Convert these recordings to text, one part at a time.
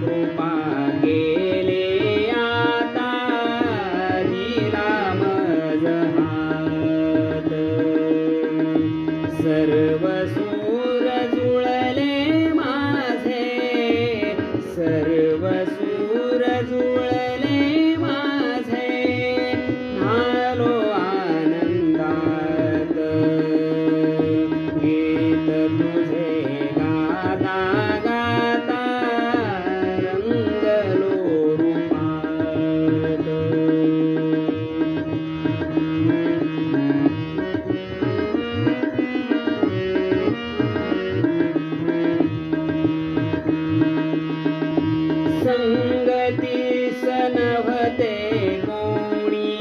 कृपा गेले आता दिला मज हात. सर्व सूर जुळले माझे, सर्व सूर जुळले माझे, नालो आनंदात. गीत तुझे गाता गाता रंगलो रूपात. संगतीस नव्हते कोणी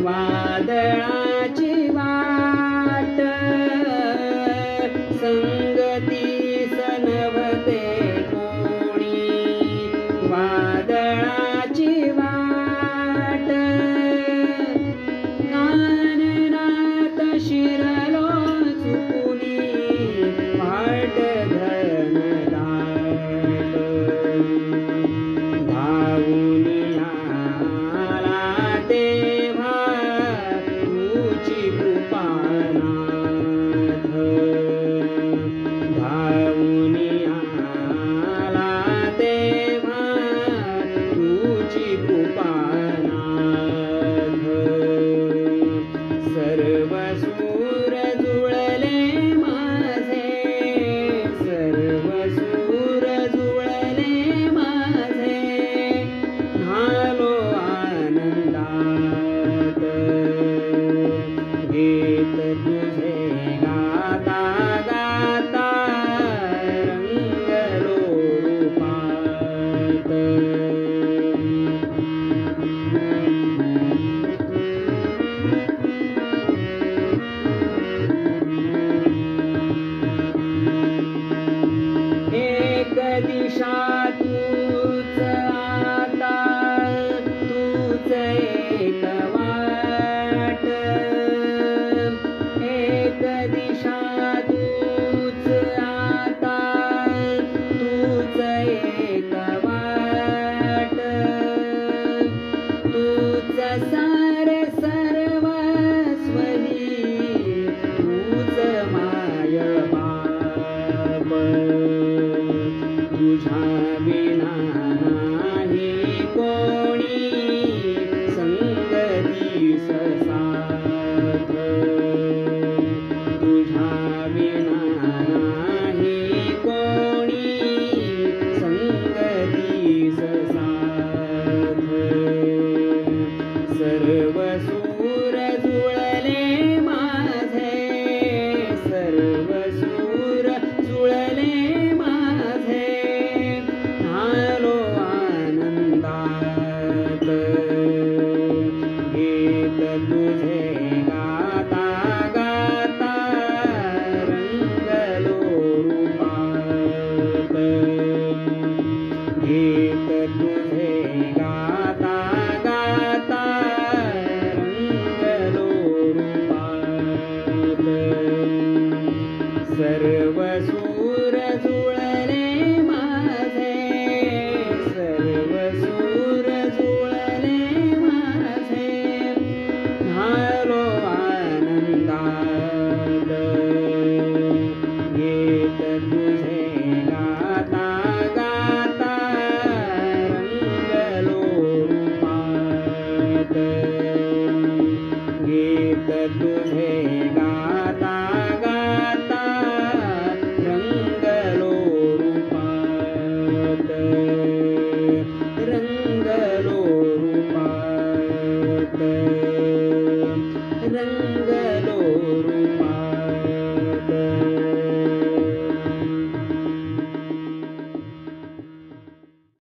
वादळाची वाट, संगतीस नव्हते कोणी वादळाची वाट. काननात शिरलो चुकुनी वाट घनदाट. धावून आला तेव्हा तुझी कृपा नाथ. धावून आला तेव्हा तुझी कृपा नाथ. सर्व सूर जुळले माझे, सर्व सूर जुळले माझे, नालो आनंदात. गीत तुझे गाता गाता रंगलो रूपात. एक दिशा तूच आता, तूच एक वाट. एक दिशा तूच आता, तूच एक वाट. तूच सार सर्वस्वही, तूच माय बाप. तुझ्या विना नाही कोणी संगतीस साथ. तुझ्या विना नाही कोणी संगतीस साथ. सर्व सूर जुळले माझे, सर्व सूर जुळले माझे, नालो आनंदात. गीत तुझे गाता गाता रंगलो रूपात. गीत तुझे गाता गाता रंगलो रूपात. सर्व सूर जुळले माझे, सर्व सूर जुळले माझे, नालो आनंदात. गीत तुझे गाता गाता रंगलो रूपात. गीत तुझे गाता